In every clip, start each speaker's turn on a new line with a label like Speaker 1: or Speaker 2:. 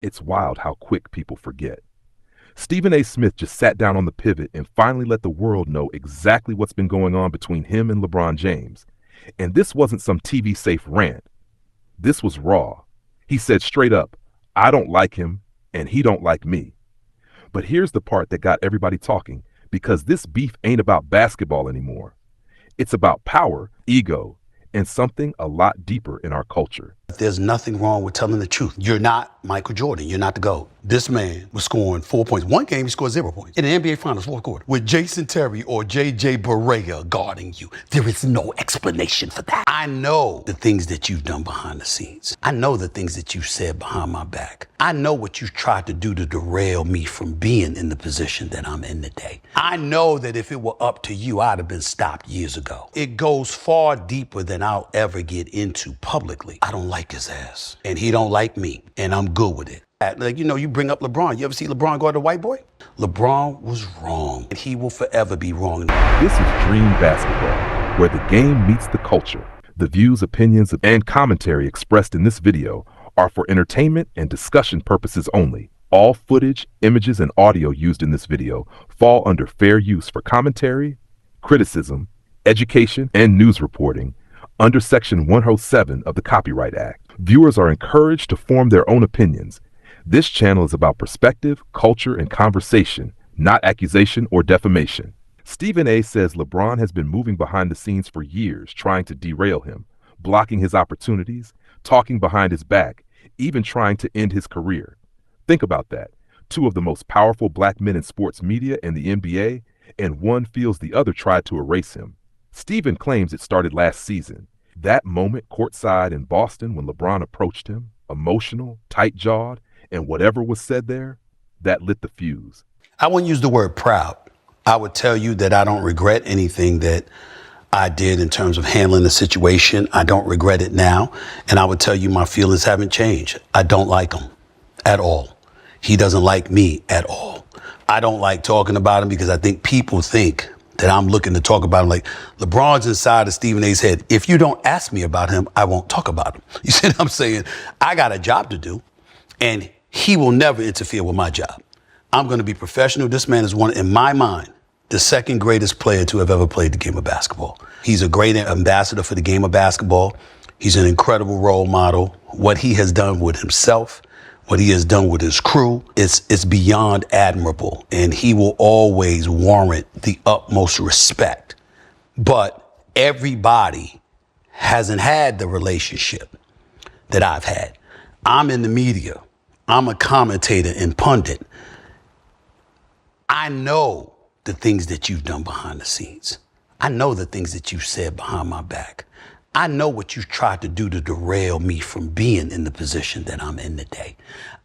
Speaker 1: It's wild how quick people forget. Stephen A. Smith just sat down on the pivot and finally let the world know exactly what's been going on between him and LeBron James. And this wasn't some TV-safe rant. This was raw. He said straight up, I don't like him, and he don't like me. But here's the part that got everybody talking, because this beef ain't about basketball anymore. It's about power, ego, and something a lot deeper in our culture.
Speaker 2: There's nothing wrong with telling the truth. You're not Michael Jordan. You're not the GOAT. This man was scoring 4 points. One game, he scored 0 points. In the NBA Finals, fourth quarter. With Jason Terry or J.J. Barea guarding you. There is no explanation for that. I know the things that you've done behind the scenes. I know the things that you said behind my back. I know what you tried to do to derail me from being in the position that I'm in today. I know that if it were up to you, I'd have been stopped years ago. It goes far deeper than I'll ever get into publicly. I don't like his ass, and he don't like me, and I'm good with it. Like, you bring up LeBron. You ever see LeBron guard a white boy? LeBron was wrong, and he will forever be wrong.
Speaker 1: This is Dream Basketball, where the game meets the culture. The views, opinions, and commentary expressed in this video are for entertainment and discussion purposes only. All footage, images, and audio used in this video fall under fair use for commentary, criticism, education, and news reporting under Section 107 of the Copyright Act. Viewers are encouraged to form their own opinions. This channel is about perspective, culture, and conversation, not accusation or defamation. Stephen A. says LeBron has been moving behind the scenes for years, trying to derail him, blocking his opportunities, talking behind his back, even trying to end his career. Think about that. Two of the most powerful black men in sports media and the NBA, and one feels the other tried to erase him. Stephen claims it started last season. That moment courtside in Boston when LeBron approached him, emotional, tight-jawed, and whatever was said there, that lit the fuse.
Speaker 2: I wouldn't use the word proud. I would tell you that I don't regret anything that I did in terms of handling the situation. I don't regret it now. And I would tell you my feelings haven't changed. I don't like him at all. He doesn't like me at all. I don't like talking about him because I think people think that I'm looking to talk about him. Like, LeBron's inside of Stephen A's head. If you don't ask me about him, I won't talk about him. You see what I'm saying? I got a job to do, and he will never interfere with my job. I'm going to be professional. This man is one, in my mind, the second greatest player to have ever played the game of basketball. He's a great ambassador for the game of basketball. He's an incredible role model. What he has done with himself, what he has done with his crew, it's beyond admirable, and he will always warrant the utmost respect. But everybody hasn't had the relationship that I've had. I'm in the media. I'm a commentator and pundit. I know the things that you've done behind the scenes. I know the things that you said behind my back. I know what you tried to do to derail me from being in the position that I'm in today.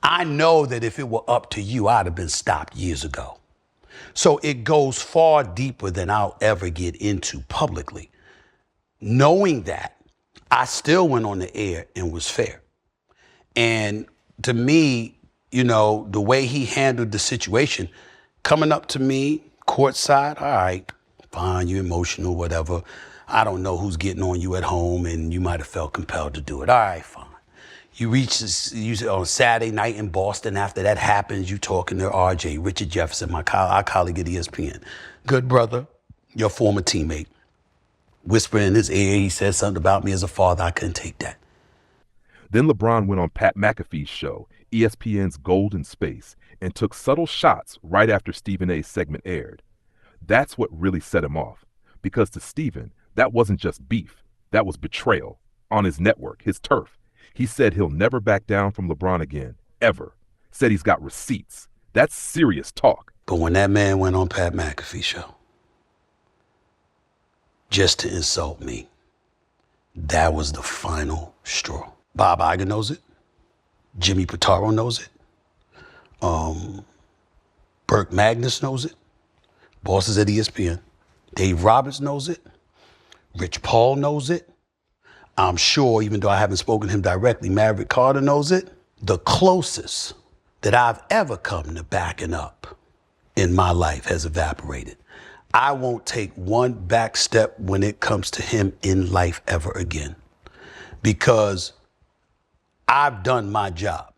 Speaker 2: I know that if it were up to you, I'd have been stopped years ago. So it goes far deeper than I'll ever get into publicly. Knowing that, I still went on the air and was fair. And to me, the way he handled the situation, coming up to me, courtside, all right, fine, you're emotional, whatever. I don't know who's getting on you at home, and you might have felt compelled to do it. All right, fine. You on Saturday night in Boston, after that happens, you talking to RJ, Richard Jefferson, our colleague at ESPN. Good brother, your former teammate. Whispering in his ear, he said something about me as a father. I couldn't take that.
Speaker 1: Then LeBron went on Pat McAfee's show, ESPN's Golden Space, and took subtle shots right after Stephen A's segment aired. That's what really set him off, because to Stephen, that wasn't just beef, that was betrayal on his network, his turf. He said he'll never back down from LeBron again, ever. Said he's got receipts. That's serious talk.
Speaker 2: But when that man went on Pat McAfee's show, just to insult me, that was the final straw. Bob Iger knows it. Jimmy Pitaro knows it. Burke Magnus knows it. Bosses at ESPN. Dave Roberts knows it. Rich Paul knows it. I'm sure, even though I haven't spoken to him directly, Maverick Carter knows it. The closest that I've ever come to backing up in my life has evaporated. I won't take one back step when it comes to him in life ever again, because I've done my job.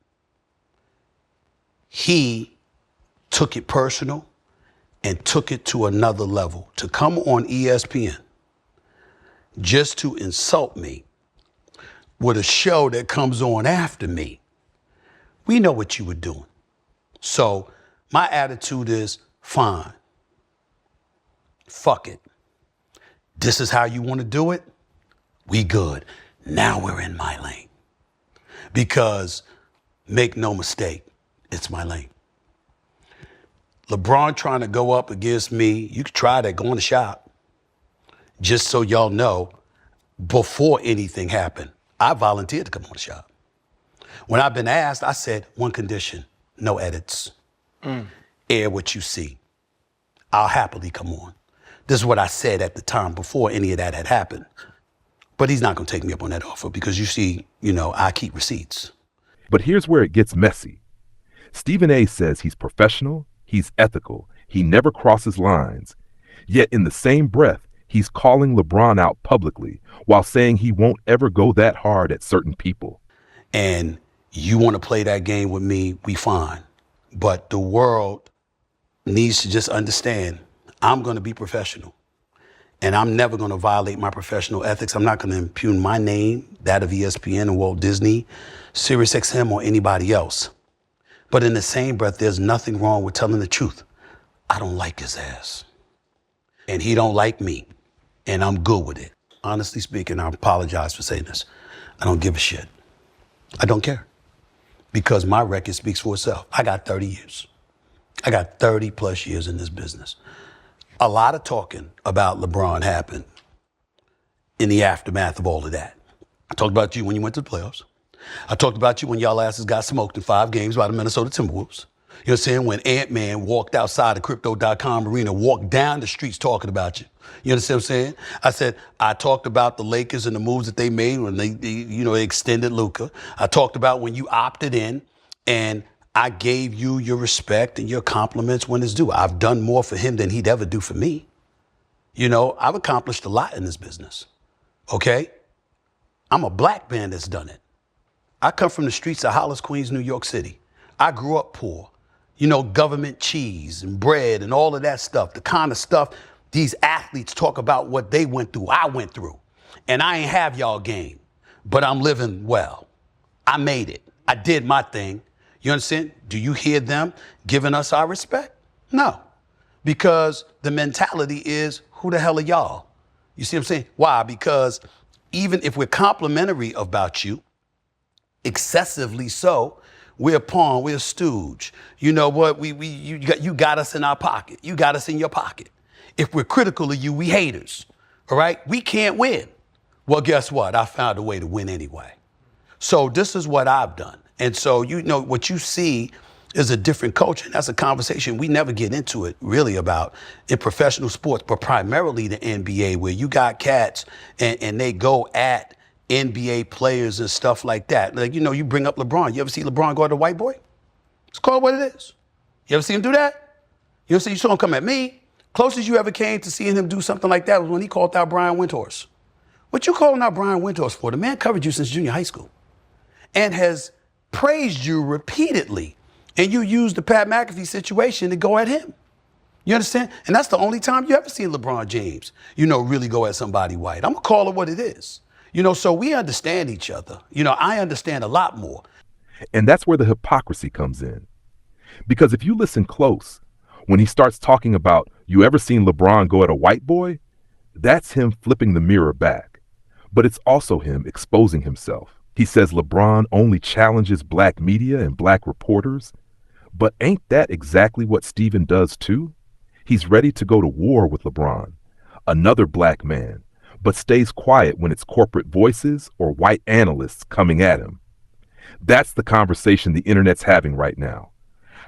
Speaker 2: he took it personal and took it to another level. To come on ESPN just to insult me with a show that comes on after me, we know what you were doing. So my attitude is, fine. Fuck it. This is how you want to do it? We good. Now we're in my lane. Because, make no mistake, it's my lane. LeBron trying to go up against me, you could try that, go in the shop. Just so y'all know, before anything happened, I volunteered to come on the shop. When I've been asked, I said, one condition, no edits. Air what you see. I'll happily come on. This is what I said at the time before any of that had happened. But he's not going to take me up on that offer because you see, I keep receipts.
Speaker 1: But here's where it gets messy. Stephen A. says he's professional, he's ethical, he never crosses lines. Yet in the same breath, he's calling LeBron out publicly while saying he won't ever go that hard at certain people.
Speaker 2: And you want to play that game with me, we fine. But the world needs to just understand I'm going to be professional. And I'm never going to violate my professional ethics. I'm not going to impugn my name, that of ESPN and Walt Disney, SiriusXM, or anybody else. But in the same breath, there's nothing wrong with telling the truth. I don't like his ass. And he don't like me. And I'm good with it. Honestly speaking, I apologize for saying this. I don't give a shit. I don't care. Because my record speaks for itself. I got 30 years. I got 30 plus years in this business. A lot of talking about LeBron happened in the aftermath of all of that. I talked about you when you went to the playoffs. I talked about you when y'all asses got smoked in 5 games by the Minnesota Timberwolves. You know what I'm saying? When Ant-Man walked outside the Crypto.com arena, walked down the streets talking about you. You understand what I'm saying? I said, I talked about the Lakers and the moves that they made when they extended Luka. I talked about when you opted in and I gave you your respect and your compliments when it's due. I've done more for him than he'd ever do for me. I've accomplished a lot in this business. Okay? I'm a black man that's done it. I come from the streets of Hollis, Queens, New York City. I grew up poor. Government cheese and bread and all of that stuff, the kind of stuff these athletes talk about what they went through, I went through. And I ain't have y'all game, but I'm living well. I made it. I did my thing. You understand? Do you hear them giving us our respect? No. Because the mentality is, who the hell are y'all? You see what I'm saying? Why? Because even if we're complimentary about you, excessively so, we're a pawn, we're a stooge. You know what? You got us in our pocket. You got us in your pocket. If we're critical of you, we haters. All right? We can't win. Well, guess what? I found a way to win anyway. So this is what I've done. And so, what you see is a different culture. And that's a conversation we never get into it really about in professional sports, but primarily the NBA, where you got cats and they go at NBA players and stuff like that. Like, you bring up LeBron. You ever see LeBron go at a white boy? It's called what it is. You ever see him do that? You saw him come at me. Closest you ever came to seeing him do something like that was when he called out Brian Windhorst. What you calling out Brian Windhorst for? The man covered you since junior high school and has praised you repeatedly. And you used the Pat McAfee situation to go at him. You understand? And that's the only time you ever seen LeBron James, really go at somebody white. I'm going to call it what it is. So we understand each other. I understand a lot more.
Speaker 1: And that's where the hypocrisy comes in. Because if you listen close, when he starts talking about, you ever seen LeBron go at a white boy? That's him flipping the mirror back. But it's also him exposing himself. He says LeBron only challenges black media and black reporters. But ain't that exactly what Stephen does too? He's ready to go to war with LeBron, another black man, but stays quiet when it's corporate voices or white analysts coming at him. That's the conversation the internet's having right now.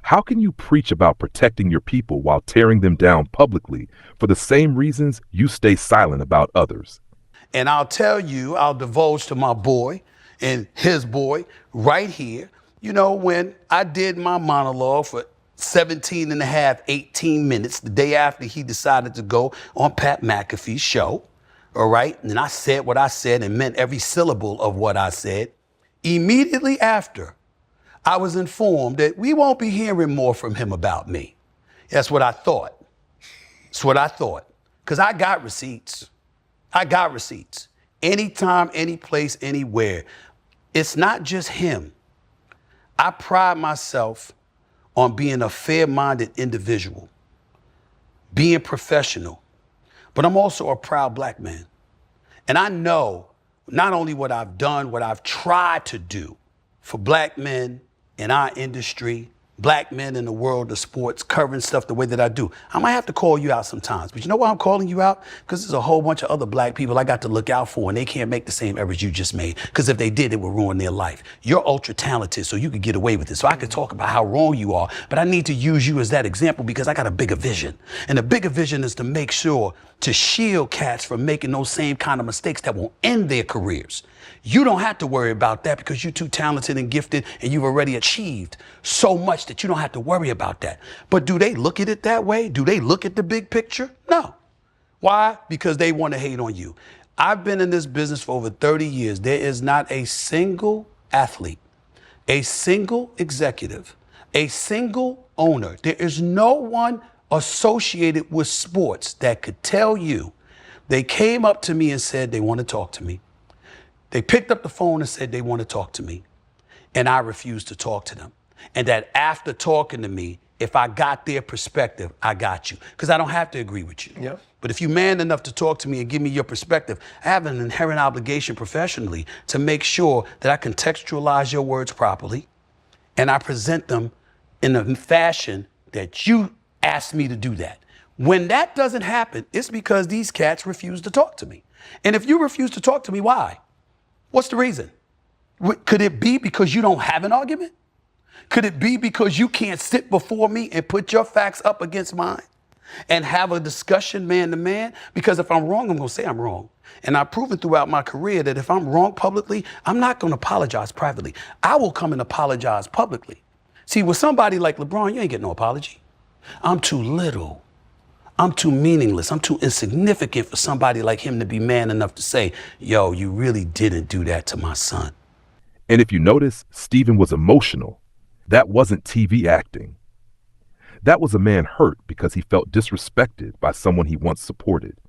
Speaker 1: How can you preach about protecting your people while tearing them down publicly for the same reasons you stay silent about others?
Speaker 2: And I'll tell you, I'll divulge to my boy and his boy right here, when I did my monologue for 17 and a half, 18 minutes, the day after he decided to go on Pat McAfee's show, all right? And I said what I said and meant every syllable of what I said. Immediately after, I was informed that we won't be hearing more from him about me. That's what I thought. That's what I thought. Because I got receipts. I got receipts. Anytime, any place, anywhere. It's not just him. I pride myself on being a fair-minded individual, being professional, but I'm also a proud black man. And I know not only what I've done, what I've tried to do for black men in our industry, black men in the world of sports, covering stuff the way that I do. I might have to call you out sometimes, but you know why I'm calling you out? Because there's a whole bunch of other black people I got to look out for, and they can't make the same errors you just made, because if they did, it would ruin their life. You're ultra talented, so you could get away with it. So I could talk about how wrong you are, but I need to use you as that example because I got a bigger vision. And the bigger vision is to make sure to shield cats from making those same kind of mistakes that will end their careers. You don't have to worry about that because you're too talented and gifted and you've already achieved so much that you don't have to worry about that. But do they look at it that way? Do they look at the big picture? No. Why? Because they want to hate on you. I've been in this business for over 30 years. There is not a single athlete, a single executive, a single owner. There is no one associated with sports that could tell you they came up to me and said they want to talk to me. They picked up the phone and said they want to talk to me, and I refused to talk to them. And that after talking to me, if I got their perspective, I got you. Because I don't have to agree with you.
Speaker 3: Yep.
Speaker 2: But if you're man enough to talk to me and give me your perspective, I have an inherent obligation professionally to make sure that I contextualize your words properly and I present them in a fashion that you asked me to do that. When that doesn't happen, it's because these cats refuse to talk to me. And if you refuse to talk to me, why? What's the reason? Could it be because you don't have an argument? Could it be because you can't sit before me and put your facts up against mine and have a discussion man to man? Because if I'm wrong, I'm going to say I'm wrong. And I've proven throughout my career that if I'm wrong publicly, I'm not going to apologize privately. I will come and apologize publicly. See, with somebody like LeBron, you ain't getting no apology. I'm too little. I'm too meaningless. I'm too insignificant for somebody like him to be man enough to say, yo, you really didn't do that to my son.
Speaker 1: And if you notice, Stephen was emotional. That wasn't TV acting. That was a man hurt because he felt disrespected by someone he once supported.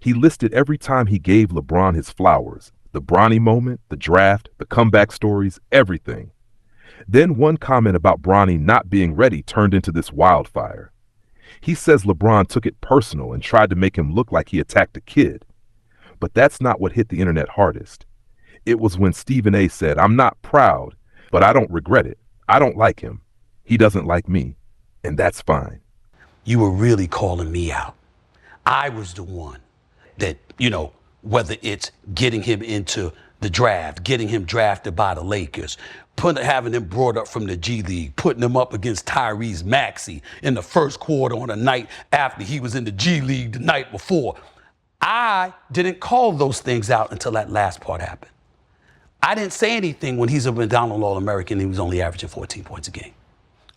Speaker 1: He listed every time he gave LeBron his flowers, the Bronny moment, the draft, the comeback stories, everything. Then one comment about Bronny not being ready turned into this wildfire. He says LeBron took it personal and tried to make him look like he attacked a kid. But that's not what hit the internet hardest. It was when Stephen A. said, "I'm not proud, but I don't regret it. I don't like him. He doesn't like me. And that's fine."
Speaker 2: You were really calling me out. I was the one that, whether it's getting him into the draft, getting him drafted by the Lakers, having him brought up from the G League, putting him up against Tyrese Maxey in the first quarter on a night after he was in the G League the night before. I didn't call those things out until that last part happened. I didn't say anything when he's a McDonald's All-American and he was only averaging 14 points a game.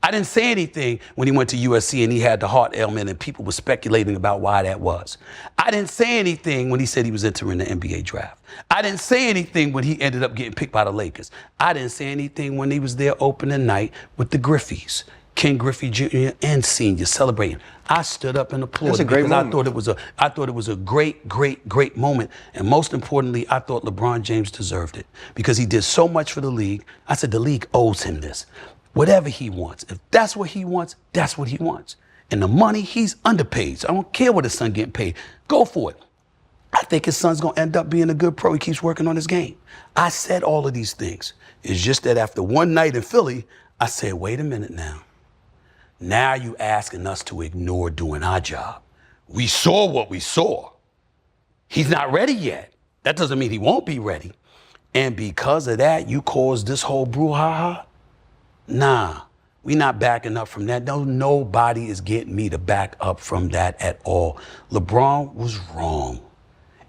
Speaker 2: I didn't say anything when he went to USC and he had the heart ailment and people were speculating about why that was. I didn't say anything when he said he was entering the NBA draft. I didn't say anything when he ended up getting picked by the Lakers. I didn't say anything when he was there opening night with the Griffeys, Ken Griffey Jr. and Sr. celebrating. I stood up and applauded.
Speaker 3: That's a great moment.
Speaker 2: I thought it was a great moment. And most importantly, I thought LeBron James deserved it because he did so much for the league. I said the league owes him this. Whatever he wants. If that's what he wants, that's what he wants. And the money, he's underpaid. So I don't care what his son getting paid. Go for it. I think his son's going to end up being a good pro. He keeps working on his game. I said all of these things. It's just that after one night in Philly, I said, wait a minute now. Now you asking us to ignore doing our job. We saw what we saw. He's not ready yet. That doesn't mean he won't be ready. And because of that, you caused this whole brouhaha? Nah, we not backing up from that. No, nobody is getting me to back up from that at all. LeBron was wrong,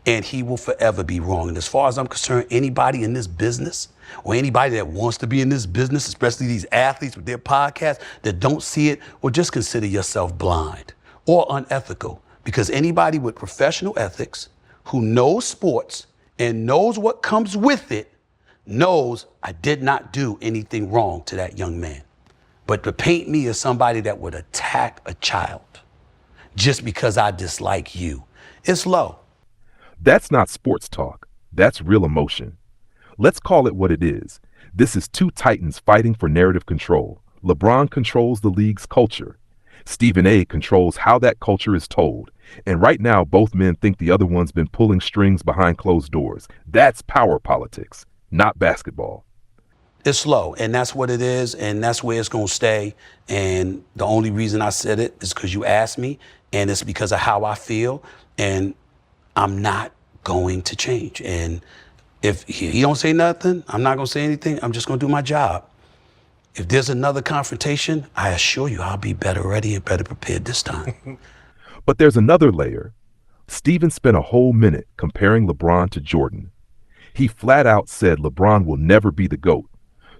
Speaker 2: and he will forever be wrong. And as far as I'm concerned, anybody in this business or anybody that wants to be in this business, especially these athletes with their podcasts that don't see it, well, just consider yourself blind or unethical, because anybody with professional ethics who knows sports and knows what comes with it knows I did not do anything wrong to that young man. But to paint me as somebody that would attack a child just because I dislike you, it's low.
Speaker 1: That's not sports talk. That's real emotion. Let's call it what it is. This is two titans fighting for narrative control. LeBron controls the league's culture. Stephen A. controls how that culture is told. And right now, both men think the other one's been pulling strings behind closed doors. That's power politics, not basketball.
Speaker 2: It's low, and that's what it is, and that's where it's going to stay. And the only reason I said it is because you asked me, and it's because of how I feel, and I'm not going to change. And if he don't say nothing, I'm not going to say anything. I'm just going to do my job. If there's another confrontation, I assure you I'll be better ready and better prepared this time.
Speaker 1: But there's another layer. Steven spent a whole minute comparing LeBron to Jordan. He flat out said LeBron will never be the GOAT.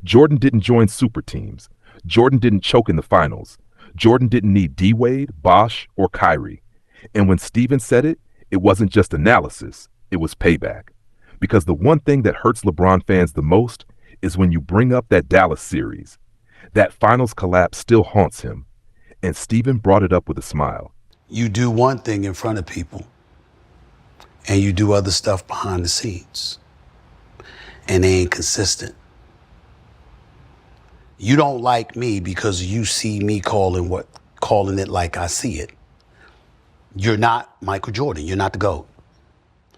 Speaker 1: Jordan didn't join super teams. Jordan didn't choke in the finals. Jordan didn't need D-Wade, Bosh, or Kyrie. And when Steven said it, it wasn't just analysis, it was payback. Because the one thing that hurts LeBron fans the most is when you bring up that Dallas series. That finals collapse still haunts him. And Steven brought it up with a smile.
Speaker 2: You do one thing in front of people, and you do other stuff behind the scenes. And they ain't consistent. You don't like me because you see me calling it like I see it. You're not Michael Jordan. You're not the GOAT.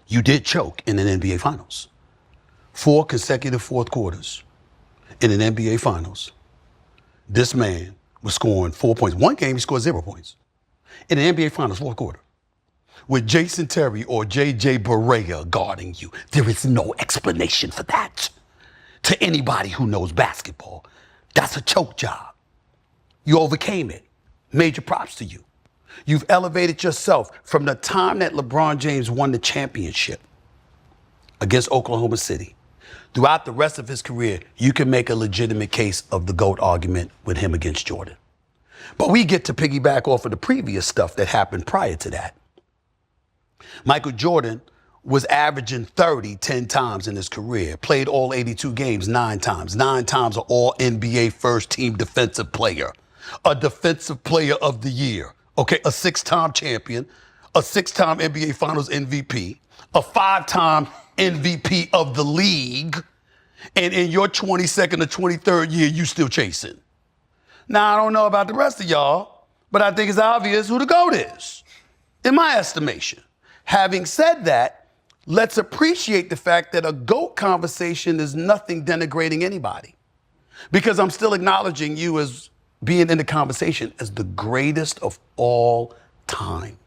Speaker 2: You did choke in an NBA Finals. 4 consecutive fourth quarters in an NBA Finals. This man was scoring 4 points. One game, he scored 0 points. In an NBA Finals, fourth quarter. With Jason Terry or J.J. Barea guarding you. There is no explanation for that. To anybody who knows basketball, that's a choke job. You overcame it. Major props to you. You've elevated yourself from the time that LeBron James won the championship against Oklahoma City. Throughout the rest of his career, you can make a legitimate case of the GOAT argument with him against Jordan. But we get to piggyback off of the previous stuff that happened prior to that. Michael Jordan was averaging 30 10 times in his career, played all 82 games 9 times, 9 times an all-NBA first-team defensive player, a defensive player of the year, okay, a 6-time champion, a 6-time NBA Finals MVP, a 5-time MVP of the league, and in your 22nd or 23rd year, you still chasing. Now, I don't know about the rest of y'all, but I think it's obvious who the GOAT is, in my estimation. Having said that, let's appreciate the fact that a GOAT conversation is nothing denigrating anybody, because I'm still acknowledging you as being in the conversation as the greatest of all time.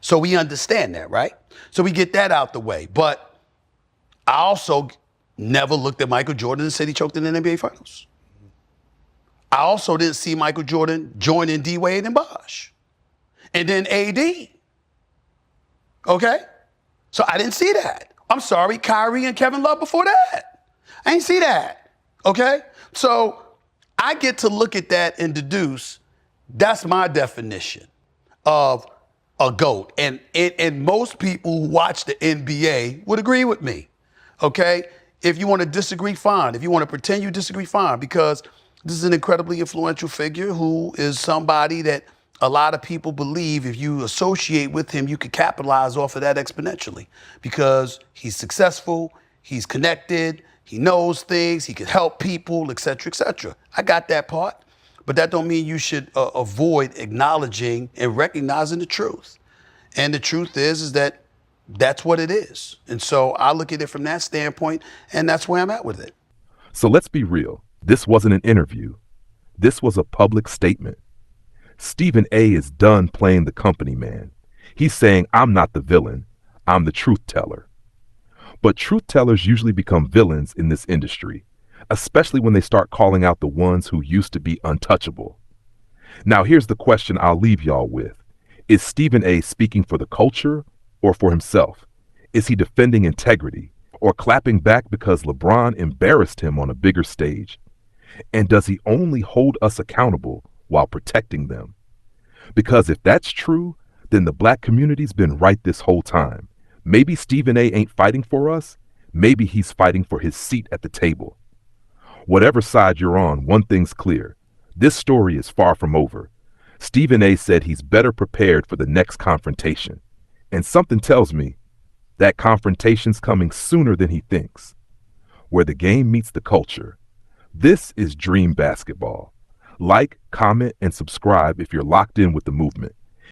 Speaker 2: So we understand that, right? So we get that out the way. But I also never looked at Michael Jordan and said he choked in the NBA Finals. I also didn't see Michael Jordan joining D-Wade and Bosh. And then AD. Okay? So I didn't see that. I'm sorry, Kyrie and Kevin Love before that. I ain't see that. Okay? So I get to look at that and deduce that's my definition of a GOAT. And most people who watch the NBA would agree with me. Okay? If you want to disagree, fine. If you want to pretend you disagree, fine. Because this is an incredibly influential figure who is somebody that a lot of people believe if you associate with him, you could capitalize off of that exponentially. Because he's successful, he's connected, he knows things, he can help people, et cetera, et cetera. I got that part. But that don't mean you should avoid acknowledging and recognizing the truth. And the truth is that that's what it is. And so I look at it from that standpoint, and that's where I'm at with it.
Speaker 1: So let's be real. This wasn't an interview. This was a public statement. Stephen A. is done playing the company man. He's saying, I'm not the villain. I'm the truth teller. But truth tellers usually become villains in this industry, especially when they start calling out the ones who used to be untouchable. Now, here's the question I'll leave y'all with. Is Stephen A. speaking for the culture or for himself? Is he defending integrity or clapping back because LeBron embarrassed him on a bigger stage? And does he only hold us accountable while protecting them? Because if that's true, then the black community's been right this whole time. Maybe Stephen A. ain't fighting for us. Maybe he's fighting for his seat at the table. Whatever side you're on, one thing's clear. This story is far from over. Stephen A. said he's better prepared for the next confrontation. And something tells me that confrontation's coming sooner than he thinks. Where the game meets the culture. This is Dream Basketball. Like, comment, and subscribe if you're locked in with the movement.